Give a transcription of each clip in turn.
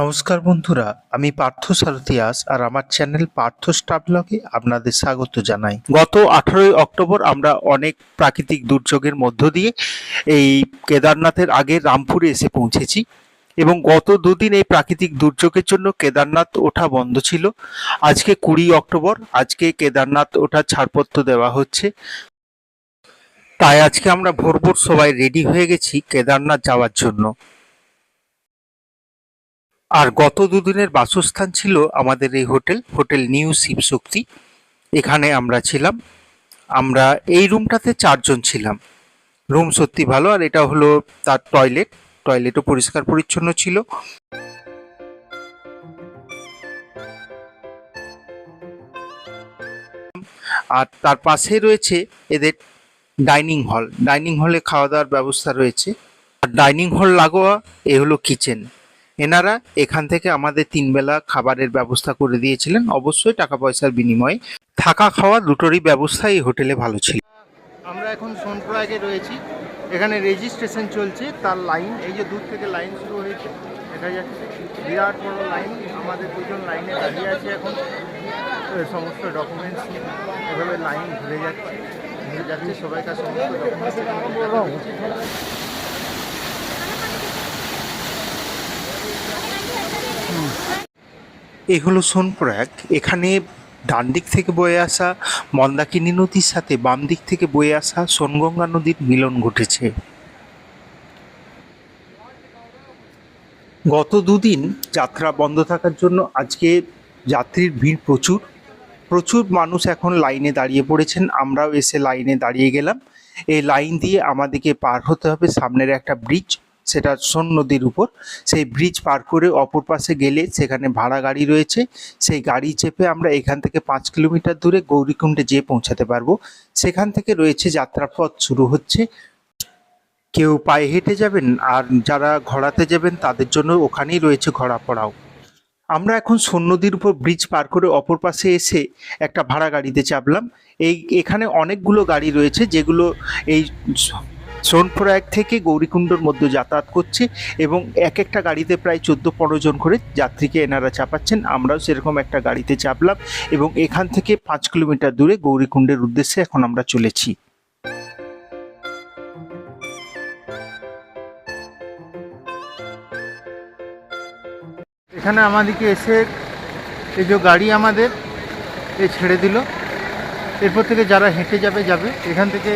নমস্কার বন্ধুরা, আমি পার্থ সারথিয়াস আর আমার চ্যানেল পার্থ ট্রাভেলগে আপনাদের স্বাগত জানাই। গত 18ই অক্টোবর আমরা অনেক প্রাকৃতিক দুর্যোগের মধ্য দিয়ে এই কেদারনাথের আগে রামপুরে এসে পৌঁছেছি এবং গত দুদিন এই প্রাকৃতিক দুর্যোগের জন্য কেদারনাথ ওঠা বন্ধ ছিল। আজকে 20 অক্টোবর, আজকে কেদারনাথ ওঠার ছাড়পত্র দেওয়া হচ্ছে। তাই আজকে আমরা ভোর ভোর সবাই রেডি হয়ে গেছি কেদারনাথ যাওয়ার জন্য। আর গত দুদিনের বাসস্থান ছিল আমাদের এই হোটেল নিউ শিবশক্তি। এখানে আমরা ছিলাম। আমরা এই রুমটাতে 4 জন ছিলাম। রুম সত্যি ভালো, আর এটা হলো তার টয়লেটও পরিষ্কার পরিচ্ছন্ন ছিল। আর তার পাশে রয়েছে এদের ডাইনিং হলে খাওয়া দাওয়ার ব্যবস্থা রয়েছে। আর ডাইনিং হল লাগোয়া এ হলো কিচেন। এনারা এখান থেকে আমাদের 3 বেলা খাবারের ব্যবস্থা করে দিয়েছিলেন, অবশ্যই টাকা পয়সার বিনিময়ে। থাকা খাওয়া দুটোরই ব্যবস্থা এই হোটেলে ভালো ছিল। আমরা এখন সোনপ্রয়াগে রয়েছি। এখানে রেজিস্ট্রেশন চলছে, তার লাইন এই যে দূর থেকে লাইন শুরু হয়েছে দেখা যাচ্ছে, বিরাট বড় লাইন। আমাদের 2জন লাইনে দাঁড়িয়ে আছে এখন, সমস্ত ডকুমেন্টস নিয়ে এভাবে লাইন ঘুরে যাচ্ছে সবাইকার সমস্ত ডকুমেন্টস। এই হলো সোনপ্রয়াগ। এখানে ডান দিক থেকে বয়ে আসা মন্দাকিনী নদীর সাথে বাম দিক থেকে বয়ে আসা সোনগঙ্গা নদীর মিলন ঘটেছে। গত দুদিন যাত্রা বন্ধ থাকার জন্য আজকে যাত্রীর ভিড় প্রচুর মানুষ এখন লাইনে দাঁড়িয়ে পড়েছেন। আমরাও এসে লাইনে দাঁড়িয়ে গেলাম। এই লাইন দিয়ে আমাদেরকে পার হতে হবে সামনের একটা ব্রিজ, সেটা সোন নদীর উপর। সেই ব্রিজ পার করে অপর পাশে গেলে সেখানে ভাড়া গাড়ি রয়েছে, সেই গাড়ি চেপে আমরা এখান থেকে 5 কিলোমিটার দূরে গৌরীকুণ্ডে যেয়ে পৌঁছাতে পারবো। সেখান থেকে রয়েছে যাত্রাপথ শুরু হচ্ছে। কেউ পায়ে হেঁটে যাবেন, আর যারা ঘোড়াতে যাবেন তাদের জন্য ওখানেই রয়েছে ঘোড়া পড়াও। আমরা এখন সোন নদীর উপর ব্রিজ পার করে অপর পাশে এসে একটা ভাড়া গাড়িতে চাপলাম। এখানে অনেকগুলো গাড়ি রয়েছে যেগুলো এই সোনপ্রয়াগ থেকে গৌরীকুণ্ডর মধ্যে যাতায়াত করছে, এবং এক একটা গাড়িতে প্রায় 14-15 জন করে যাত্রীকে এনারা চাপাচ্ছেন। আমরাও সেরকম একটা গাড়িতে চাপলাম এবং এখান থেকে 5 কিলোমিটার দূরে গৌরীকুণ্ডের উদ্দেশ্যে এখন আমরা চলেছি। এখানে আমাদেরকে এসে এই যে গাড়ি আমাদের ছেড়ে দিল। এরপর থেকে যারা হেঁটে যাবে। এখান থেকে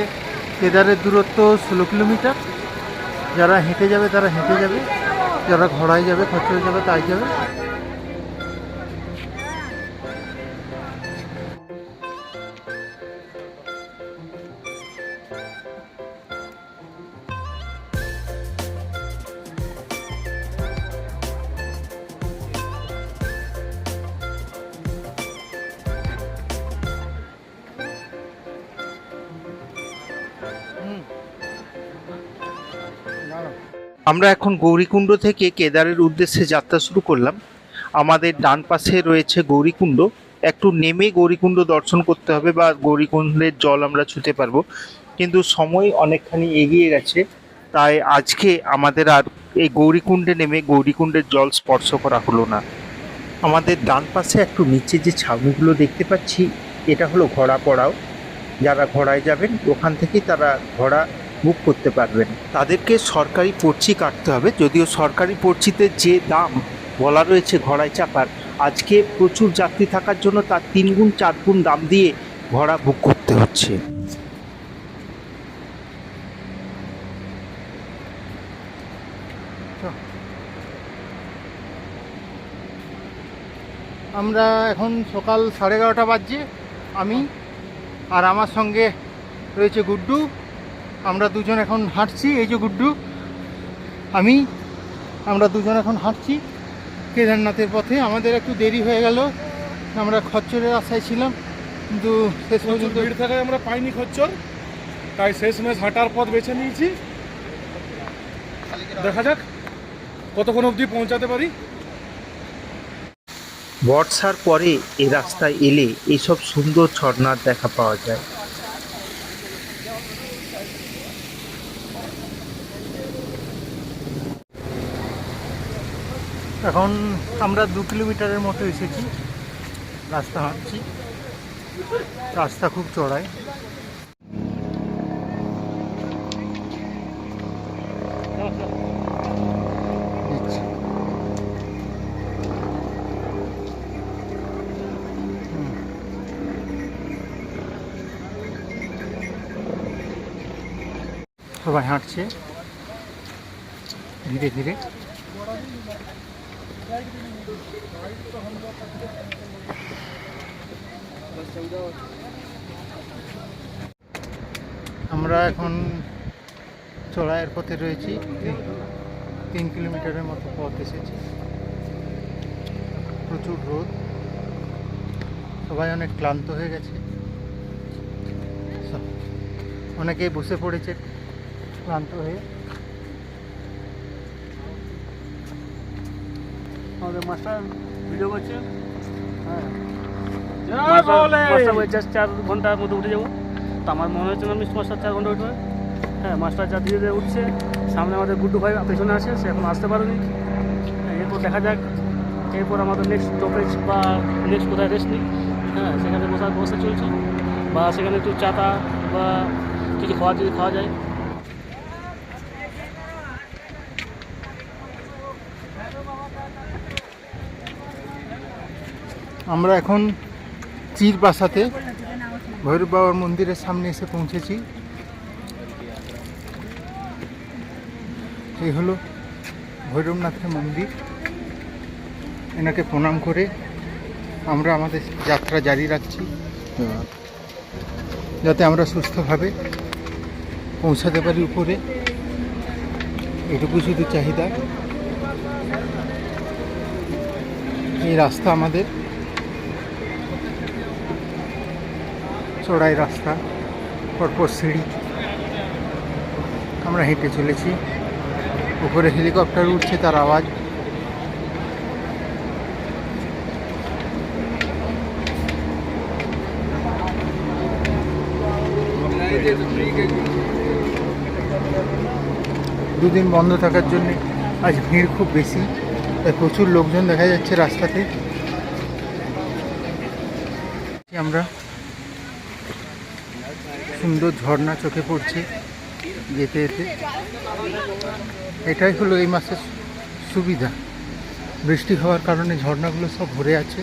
কেদারের দূরত্ব 16 কিলোমিটার। যারা হেঁটে যাবে তারা হেঁটে যাবে, যারা ঘোড়ায় যাবে খচ্চরে যাবে তাই যাবে। আমরা এখন গৌরীকুণ্ড থেকে কেদারের উদ্দেশ্যে যাত্রা শুরু করলাম। আমাদের ডান পাশে রয়েছে গৌরীকুণ্ড। একটু নেমে গৌরীকুণ্ড দর্শন করতে হবে বা গৌরীকুণ্ডের জল আমরা ছুঁতে পারবো, কিন্তু সময় অনেকখানি এগিয়ে গেছে। তাই আজকে আমাদের আর এই গৌরীকুণ্ডে নেমে গৌরীকুণ্ডের জল স্পর্শ করা হলো না। আমাদের ডান পাশে একটু নিচে যে ছাউনিগুলো দেখতে পাচ্ছি, এটা হলো ঘোড়া পড়াও। যারা ঘোড়ায় যাবেন ওখান থেকেই তারা ঘোড়া বুক করতে পারবেন। তাদেরকে সরকারি পর্চি কাটতে হবে, যদিও সরকারি পর্চিতে যে দাম বলা রয়েছে ঘোড়ায় চাপার, আজকে প্রচুর যাত্রী থাকার জন্য তার 3 গুণ 4 গুণ দাম দিয়ে ঘোড়া বুক করতে হচ্ছে। আমরা এখন সকাল 11:30 বাজছে। আমি আর আমার সঙ্গে রয়েছে গুড্ডু। আমরা দুজন এখন হাঁটছি। এই যে গুড্ডু, আমরা দুজন এখন হাঁটছি কেদারনাথের পথে। আমাদের একটু দেরি হয়ে গেল, আমরা খচ্চরের আশায় ছিলাম, কিন্তু শেষ পর্যন্ত ভিড় থাকায় আমরা পাইনি খচ্চর, তাই শেষমেশ হাঁটার পথ বেছে নিয়েছি। দেখা যাক কতক্ষণ অবধি পৌঁছাতে পারি। বর্ষার পরে এই রাস্তায় এলে এইসব সুন্দর ঝর্ণার দেখা পাওয়া যায়। এখন আমরা 2 কিলোমিটারের মতো এসেছি, রাস্তা হাঁটছি, রাস্তা খুব চড়াই। সবাই হাঁটছে ধীরে ধীরে। আমরা এখন চড়াইয়ের পথে রয়েছি, 3 কিলোমিটারের মতো পথ এসেছি। প্রচুর রোদ, সবাই অনেক ক্লান্ত হয়ে গেছে, অনেকেই বসে পড়েছে ক্লান্ত হয়ে। আমাদের মাস্টার ভিডিও করছে, হ্যাঁ জয় বলে। মাস্টার বলছে 4 ঘন্টার মধ্যে উঠে যাবো। তো আমার মনে হচ্ছে না আমি মাস্টার 4 ঘন্টা উঠবে। হ্যাঁ মাস্টার যা ধীরে ধীরে উঠছে, সামনে আমাদের গুড্ডু ভাই পেছনে আছে, সে এখন আসতে পারেনি। এরপর দেখা যাক, এরপর আমাদের নেক্সট স্টপেজ বা নেক্সট কোথায় রেস্ট নিই, হ্যাঁ সেখানে বসার ব্যবস্থা চলছে, বা সেখানে একটু চাটা বা কিছু খাওয়া যদি খাওয়া যায়। আমরা এখন চিরবাসাতে ভৈরব বাবার মন্দিরের সামনে এসে পৌঁছেছি। এই হলো ভৈরবনাথের মন্দির। এনাকে প্রণাম করে আমরা আমাদের যাত্রা জারি রাখছি, যাতে আমরা সুস্থভাবে পৌঁছাতে পারি উপরে। এটুকু শুধু চাহিদা। এই রাস্তা আমাদের চড়াই রাস্তা, পরপর সিঁড়ি, আমরা হেঁটে চলেছি। উপরে হেলিকপ্টার উঠছে, তার আওয়াজ। দুদিন বন্ধ থাকার জন্য আজ ভিড় খুব বেশি, তাই প্রচুর লোকজন দেখা যাচ্ছে রাস্তাতে। আমরা সুন্দর ঝর্ণা চোখে পড়ছে যেতে যেতে। এটাই হলো এই মাসের সুবিধা, বৃষ্টি হওয়ার কারণে ঝর্ণাগুলো সব ভরে আছে।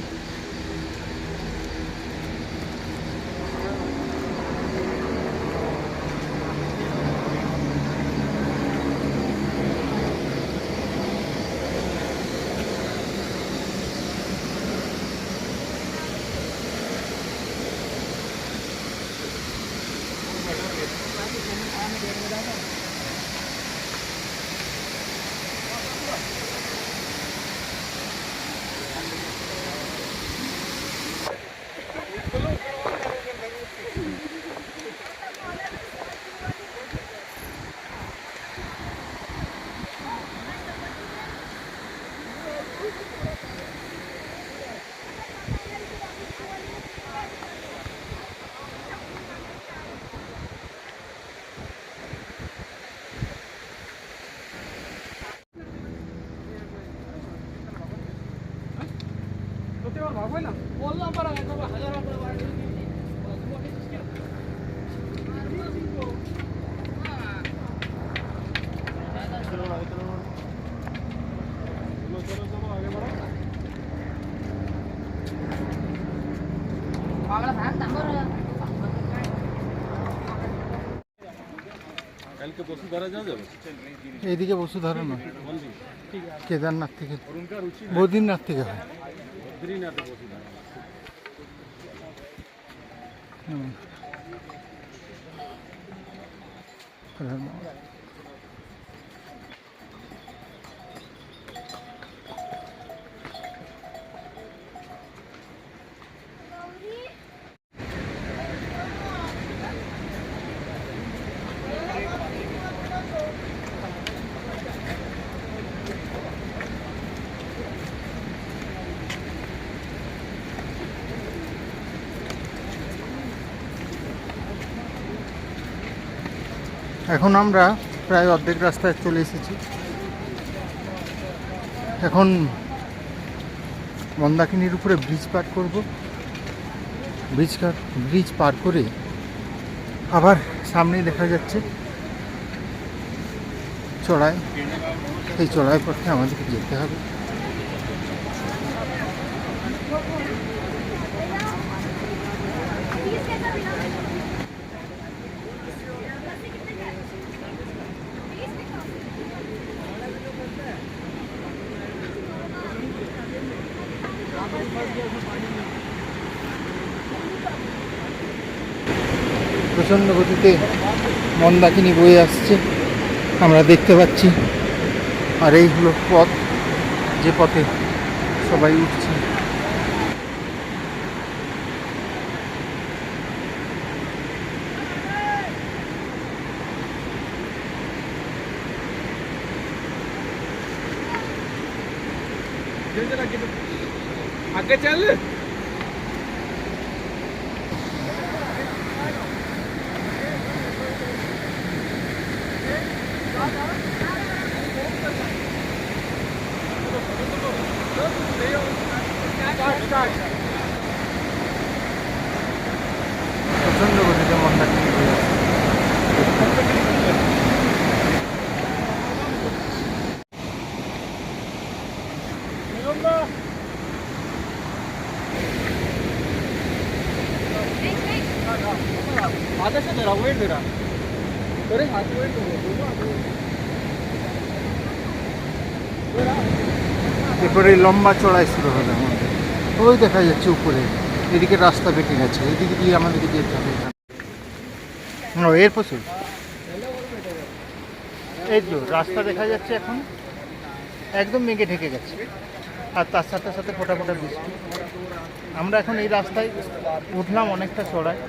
কালকে বসুধারা যাওয়া যাবে? এইদিকে বসুধারা নয়, কেদারনাথ থেকে, বদ্রীনাথ থেকে হয়। বদ্রীনাথে বসুধারা। এখন আমরা প্রায় অর্ধেক রাস্তায় চলে এসেছি। এখন মন্দাকিনীর উপরে ব্রিজ পার করব। ব্রিজ পার করে আবার সামনেই দেখা যাচ্ছে চড়াই, সেই চড়াই পথে আমাদেরকে যেতে হবে। প্রচণ্ড গতিতে মন্দাকিনী বয়ে আসছে আমরা দেখতে পাচ্ছি। আর এই হলো পথ, যে পথে সবাই উঠছে। आगे चल। প্রচণ্ড গতিতে মন্দাকিনী বয়ে আসছে। आधा से मेरा वेट मेरा अरे हाथ वेट এরপরে লম্বা চড়াই শুরু হলো আমাদের। ওই দেখা যাচ্ছে উপরে, এদিকে রাস্তা বেঁকে গেছে, এদিকে দিয়ে আমাদেরকে যেতে হবে। এর প্রচুর এই তো রাস্তা দেখা যাচ্ছে এখন একদম মেঘে ঢেকে গেছে, আর তার সাথে সাথে ফোটা ফোটা বৃষ্টি। আমরা এখন এই রাস্তায় উঠলাম অনেকটা চড়াই,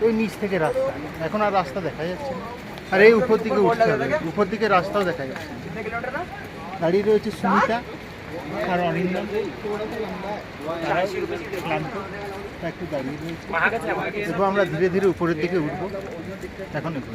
ওই নিচ থেকে রাস্তা, এখন আর রাস্তা দেখা যাচ্ছে না। আর এই উপর দিকে উঠতে হবে, উপর দিকে রাস্তাও দেখা যাচ্ছে না। দাঁড়িয়ে রয়েছে সুমিতা আর অরিন্দম, তারাও ক্লান্ত, তারা একটু দাঁড়িয়ে রয়েছে। এরপর আমরা ধীরে ধীরে উপরের দিকে উঠবো। এখন এখন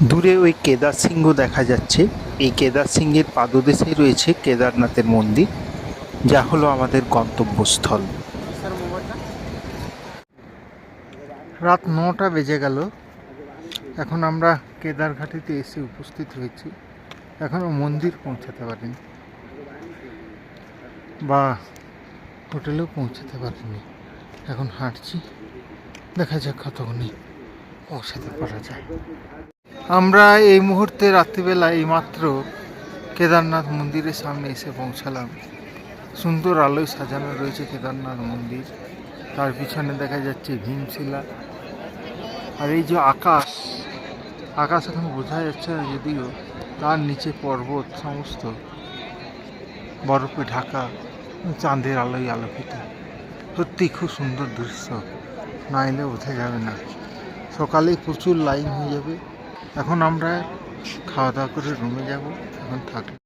দূরে ওই কেদার সিংহ দেখা যাচ্ছে। এই কেদার সিংহের পাদদেশে রয়েছে কেদারনাথের মন্দির, যা হলো আমাদের গন্তব্যস্থল। রাত 9টা বেজে গেল, এখন আমরা কেদারঘাটিতে এসে উপস্থিত হয়েছি। এখনও মন্দির পৌঁছাতে পারিনি বা হোটেলেও পৌঁছাতে পারিনি। এখন হাঁটছি, দেখা যাক কতক্ষণে পৌঁছাতে পারা যায়। আমরা এই মুহূর্তে রাত্রিবেলা এইমাত্র কেদারনাথ মন্দিরের সামনে এসে পৌঁছালাম। সুন্দর আলোয় সাজানো রয়েছে কেদারনাথ মন্দির, তার পিছনে দেখা যাচ্ছে ভীমশিলা। আর এই যে আকাশ এখন বোঝা যাচ্ছে না, যদিও তার নিচে পর্বত সমস্ত বরফে ঢাকা, চাঁদের আলোয় আলোকিত। সত্যি খুব সুন্দর দৃশ্য, না এলে বোঝা যাবে না। সকালেই প্রচুর লাইন হয়ে যাবে। এখন আমরা খাওয়া দাওয়া করে রুমে যাব, এখন থাকবো।